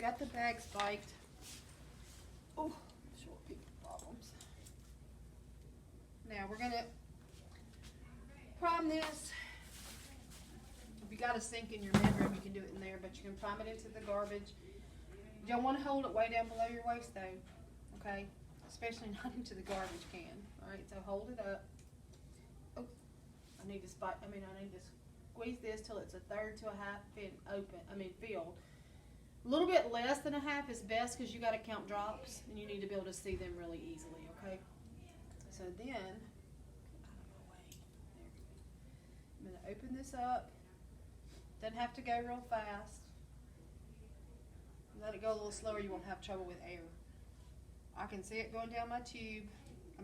got the bag spiked. Oh, short people problems. Now we're gonna prime this. If you got a sink in your bedroom, you can do it in there, but you can prime it into the garbage. You don't want to hold it way down below your waist though, okay? Especially not into the garbage can. Alright, so hold it up. Oh, I need to squeeze this till it's a third to a half filled. A little bit less than a half is best because you got to count drops and you need to be able to see them really easily, okay? So then, I'm going to open this up. Doesn't have to go real fast. Let it go a little slower, you won't have trouble with air. I can see it going down my tube.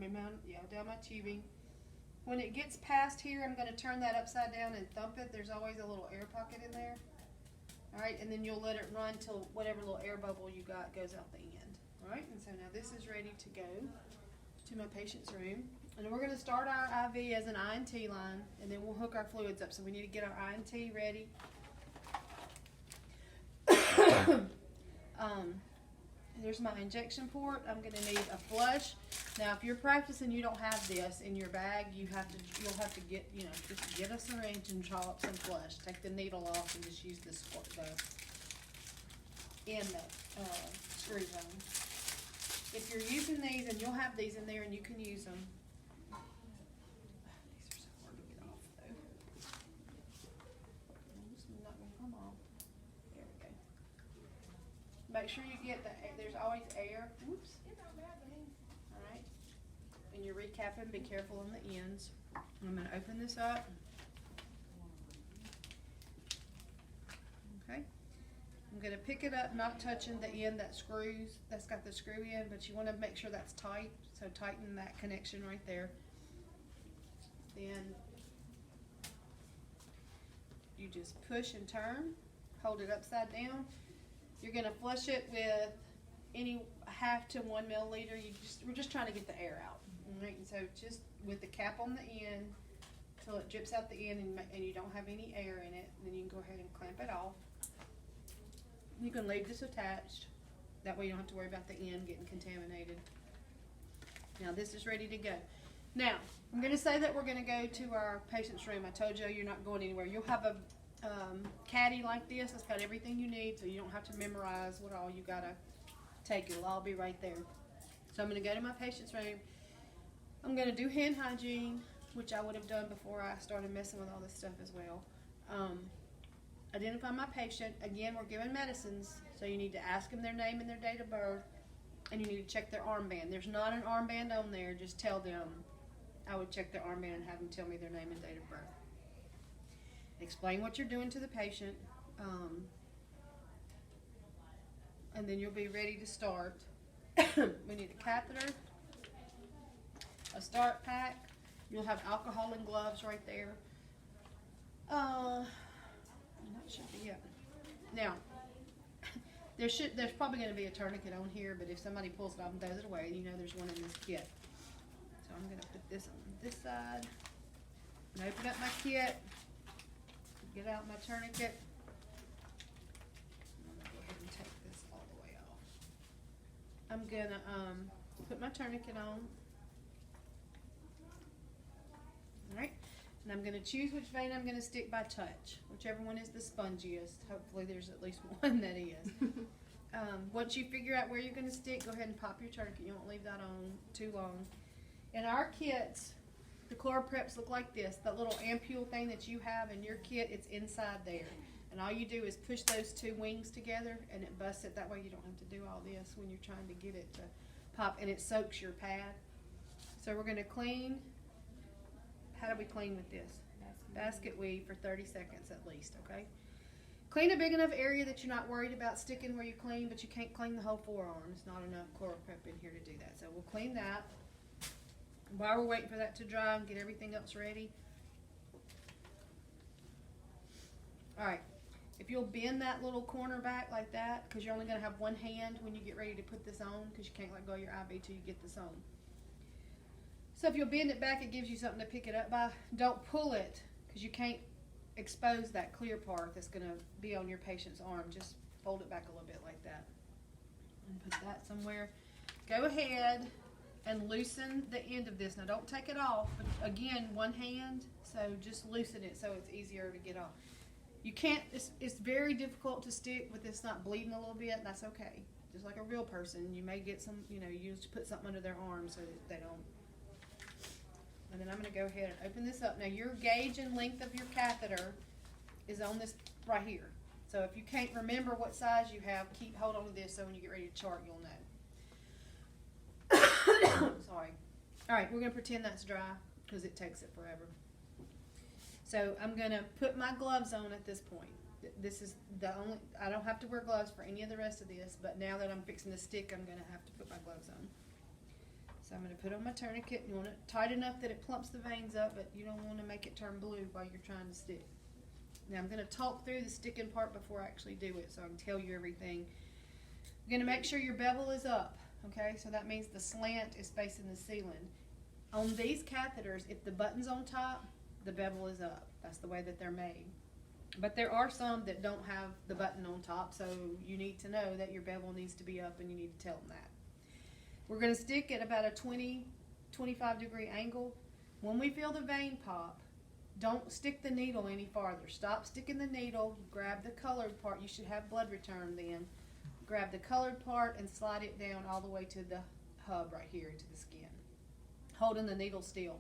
Down my tubing. When it gets past here, I'm going to turn that upside down and thump it. There's always a little air pocket in there. Alright, and then you'll let it run till whatever little air bubble you got goes out the end. Alright, and so now this is ready to go to my patient's room. And we're going to start our IV as an INT line, and then we'll hook our fluids up. So we need to get our INT ready. There's my injection port. I'm going to need a flush. Now, if you're practicing, you don't have this in your bag. You'll have to get, just get a syringe and draw up some flush. Take the needle off and just use the screw zone. If you're using these, and you'll have these in there, and you can use them. These are so hard to get off, though. This is not going to come off. There we go. Make sure you get there's always air. Whoops. Alright. And you're recapping, be careful on the ends. I'm going to open this up. Okay. I'm going to pick it up, not touching the end that's got the screw in, but you want to make sure that's tight. So tighten that connection right there. Then you just push and turn, hold it upside down. You're going to flush it with any 1/2 to 1 milliliter. We're just trying to get the air out. Right? And so just with the cap on the end till it drips out the end and you don't have any air in it, then you can go ahead and clamp it off. You can leave this attached. That way you don't have to worry about the end getting contaminated. Now this is ready to go. Now, I'm going to say that we're going to go to our patient's room. I told you you're not going anywhere. You'll have a caddy like this that's got everything you need, so you don't have to memorize what all you got to take. It'll all be right there. So I'm going to go to my patient's room. I'm going to do hand hygiene, which I would have done before I started messing with all this stuff as well. Identify my patient. Again, we're giving medicines, so you need to ask them their name and their date of birth, and you need to check their armband. There's not an armband on there. Just tell them. I would check their armband and have them tell me their name and date of birth. Explain what you're doing to the patient, and then you'll be ready to start. We need a catheter, a start pack. You'll have alcohol and gloves right there. That should be it. Now, there's probably going to be a tourniquet on here, but if somebody pulls it off and throws it away, you know there's one in this kit. So I'm going to put this on this side and open up my kit. Get out my tourniquet. I'm going to go ahead and take this all the way off. I'm going to put my tourniquet on. Alright. And I'm going to choose which vein I'm going to stick by touch. Whichever one is the spongiest. Hopefully there's at least one that is. Once you figure out where you're going to stick, go ahead and pop your tourniquet. You won't leave that on too long. In our kits, the ChloraPreps look like this. That little ampule thing that you have in your kit, it's inside there. And all you do is push those two wings together and it busts it. That way you don't have to do all this when you're trying to get it to pop, and it soaks your pad. So we're going to clean. How do we clean with this? Basket weave for 30 seconds at least, okay? Clean a big enough area that you're not worried about sticking where you clean, but you can't clean the whole forearm. It's not enough ChloraPrep in here to do that. So we'll clean that. While we're waiting for that to dry and get everything else ready. Alright, if you'll bend that little corner back like that, because you're only going to have one hand when you get ready to put this on, because you can't let go of your IV till you get this on. So if you'll bend it back, it gives you something to pick it up by. Don't pull it, because you can't expose that clear part that's going to be on your patient's arm. Just fold it back a little bit like that. And put that somewhere. Go ahead and loosen the end of this. Now don't take it off, but again, one hand, so just loosen it so it's easier to get off. You can't, it's very difficult to stick with this not bleeding a little bit, that's okay. Just like a real person, you may get some, you know, you just put something under their arm so that they don't. And then I'm gonna go ahead and open this up. Now your gauge and length of your catheter is on this right here. So if you can't remember what size you have, keep hold on to this so when you get ready to chart, you'll know. Sorry. All right, we're gonna pretend that's dry because it takes it forever. So I'm gonna put my gloves on at this point. This is the only, I don't have to wear gloves for any of the rest of this, but now that I'm fixing to stick, I'm gonna have to put my gloves on. So I'm gonna put on my tourniquet. You want it tight enough that it plumps the veins up, but you don't wanna make it turn blue while you're trying to stick. Now I'm gonna talk through the sticking part before I actually do it so I can tell you everything. You're gonna make sure your bevel is up. Okay, so that means the slant is facing the ceiling. On these catheters, if the button's on top, the bevel is up. That's the way that they're made. But there are some that don't have the button on top, so you need to know that your bevel needs to be up and you need to tell them that. We're going to stick at about a 20-25 degree angle. When we feel the vein pop, don't stick the needle any farther. Stop sticking the needle, grab the colored part. You should have blood return then. Grab the colored part and slide it down all the way to the hub right here into the skin, holding the needle still.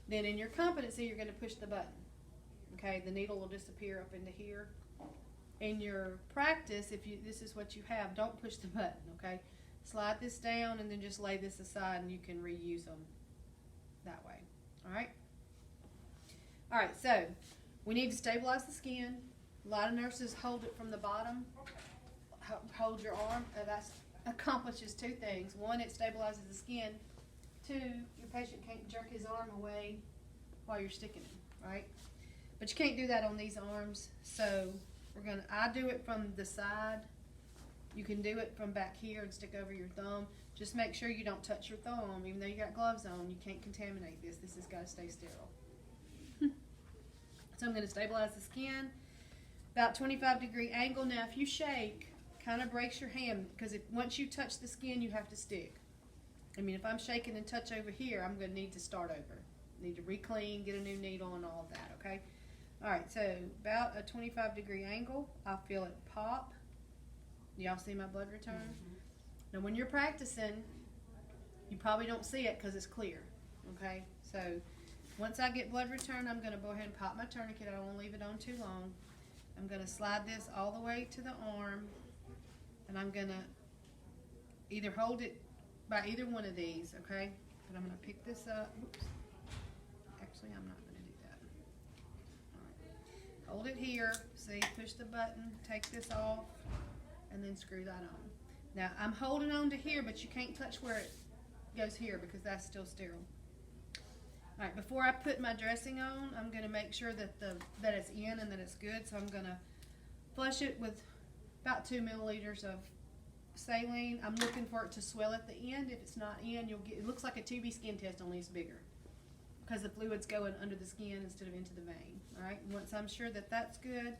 Then in your competency, you're going to push the button. Okay, the needle will disappear up into here. In your practice, if this is what you have, don't push the button, okay? Slide this down and then just lay this aside and you can reuse them that way, all right? All right, so we need to stabilize the skin. A lot of nurses hold it from the bottom. Hold your arm. That accomplishes two things. One, it stabilizes the skin. Two, your patient can't jerk his arm away while you're sticking him, right? But you can't do that on these arms. So I do it from the side. You can do it from back here and stick over your thumb. Just make sure you don't touch your thumb. Even though you got gloves on, you can't contaminate this. This has got to stay sterile. So I'm going to stabilize the skin. About 25 degree angle. Now if you shake, kind of brace your hand, because once you touch the skin, you have to stick. I mean, if I'm shaking and touch over here, I'm going to need to start over. Need to re-clean, get a new needle and all of that, okay? All right, so about a 25 degree angle, I feel it pop. Y'all see my blood return? Mm-hmm. Now when you're practicing, you probably don't see it because it's clear, okay? So once I get blood return, I'm going to go ahead and pop my tourniquet. I don't want to leave it on too long. I'm going to slide this all the way to the arm. And I'm going to either hold it by either one of these, okay? But I'm going to pick this up. Oops. Actually, I'm not going to do that. All right. Hold it here. See, push the button, take this off, and then screw that on. Now, I'm holding on to here, but you can't touch where it goes here because that's still sterile. All right, before I put my dressing on, I'm going to make sure that that it's in and that it's good. So I'm going to flush it with about 2 milliliters of saline. I'm looking for it to swell at the end. If it's not in, it looks like a TB skin test, only it's bigger because the fluid's going under the skin instead of into the vein. All right, and once I'm sure that that's good,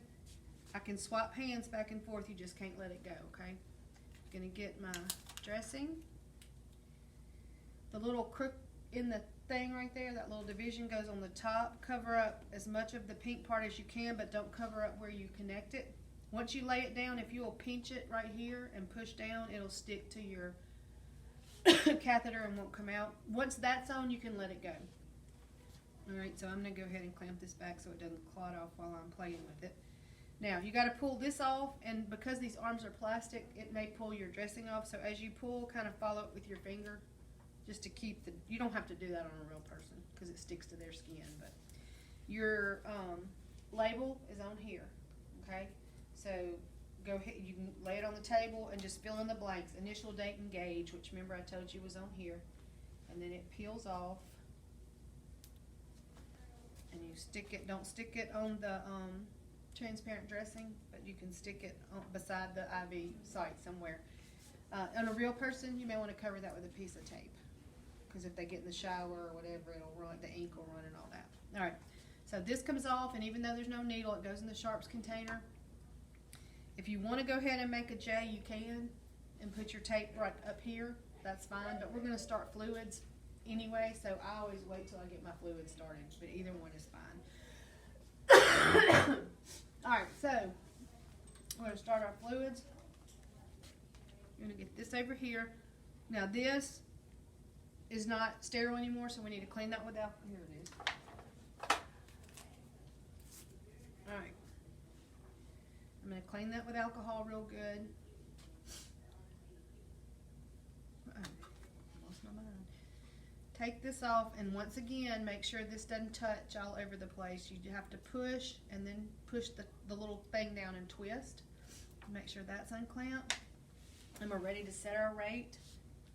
I can swap hands back and forth. You just can't let it go, okay? I'm gonna get my dressing. The little crook in the thing right there, that little division goes on the top. Cover up as much of the pink part as you can, but don't cover up where you connect it. Once you lay it down, if you will pinch it right here and push down, it'll stick to your catheter and won't come out. Once that's on, you can let it go. All right, so I'm going to go ahead and clamp this back so it doesn't clot off while I'm playing with it. Now, you got to pull this off, and because these arms are plastic, it may pull your dressing off. So as you pull, kind of follow it with your finger just to keep you don't have to do that on a real person because it sticks to their skin. But your label is on here, okay? So go ahead, you can lay it on the table and just fill in the blanks. Initial, date, and gauge, which remember I told you was on here. And then it peels off. And you stick it, don't stick it on the transparent dressing, but you can stick it beside the IV site somewhere. On a real person, you may want to cover that with a piece of tape. Because if they get in the shower or whatever, it'll run, the ink will run and all that. All right, so this comes off, and even though there's no needle, it goes in the sharps container. If you want to go ahead and make a J, you can, and put your tape right up here, that's fine, but we're gonna start fluids anyway, so I always wait till I get my fluids started, but either one is fine. Alright, so we're gonna start our fluids. We're gonna get this over here. Now this is not sterile anymore, so we need to clean that with alcohol. Here it is. Alright. I'm gonna clean that with alcohol real good. Lost my mind. Take this off, and once again, make sure this doesn't touch all over the place. You have to push, and then push the little thing down and twist. Make sure that's unclamped. And we're ready to set our rate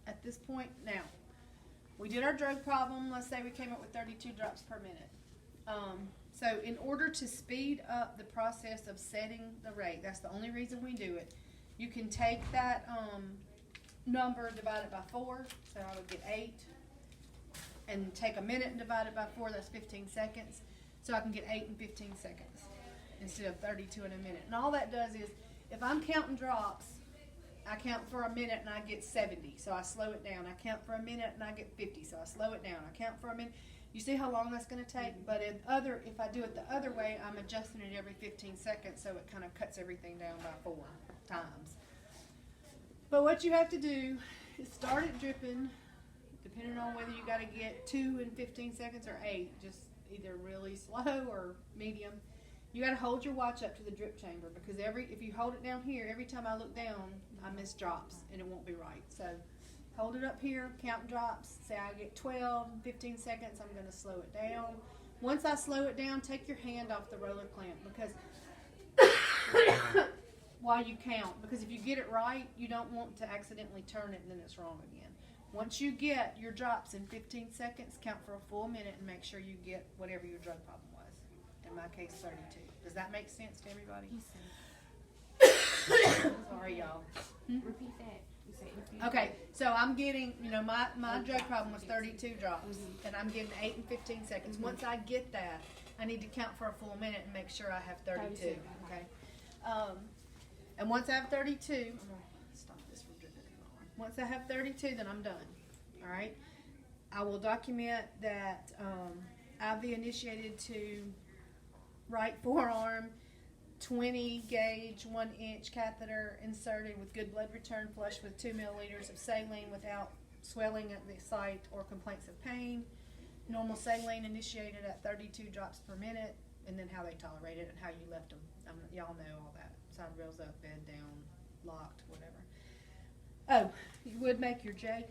at this point. Now, we did our drug problem. Let's say we came up with 32 drops per minute. So in order to speed up the process of setting the rate, that's the only reason we do it. You can take that number, divide it by 4, so I would get 8, and take a minute and divide it by 4, that's 15 seconds. So I can get 8 in 15 seconds instead of 32 in a minute. And all that does is, if I'm counting drops, I count for a minute and I get 70, so I slow it down. I count for a minute and I get 50, so I slow it down. I count for a minute. You see how long that's going to take? But if I do it the other way, I'm adjusting it every 15 seconds, so it kind of cuts everything down by 4 times. But what you have to do is start it dripping, depending on whether you got to get 2 in 15 seconds or 8, just either really slow or medium. You got to hold your watch up to the drip chamber, because if you hold it down here, every time I look down, I miss drops and it won't be right. So hold it up here, count drops. Say I get 12 in 15 seconds, I'm going to slow it down. Once I slow it down, take your hand off the roller clamp, because while you count, because if you get it right, you don't want to accidentally turn it and then it's wrong again. Once you get your drops in 15 seconds, count for a full minute and make sure you get whatever your drug problem was. In my case, 32. Does that make sense to everybody? Sorry, y'all. Repeat that. You say repeat. Okay, so I'm getting, my drug problem was 32 drops, and I'm getting 8 in 15 seconds. Once I get that, I need to count for a full minute and make sure I have 32. Okay. And once I have 32, I'm gonna stop this from dripping anymore. Once I have 32, then I'm done. All right. I will document that IV initiated to right forearm, 20 gauge, 1 inch catheter inserted with good blood return, flushed with 2 milliliters of saline without swelling at the site or complaints of pain. Normal saline initiated at 32 drops per minute, and then how they tolerate it and how you left them. Y'all know all that. Side rails up, bed down, locked, whatever. Oh, you would make your J.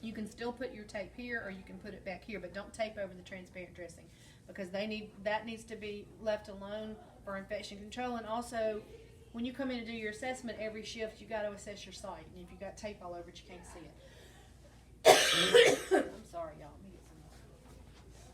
You can still put your tape here, or you can put it back here, but don't tape over the transparent dressing, because that needs to be left alone for infection control. And also, when you come in to do your assessment every shift, you got to assess your site, and if you got tape all over it, you can't see it. I'm sorry, y'all.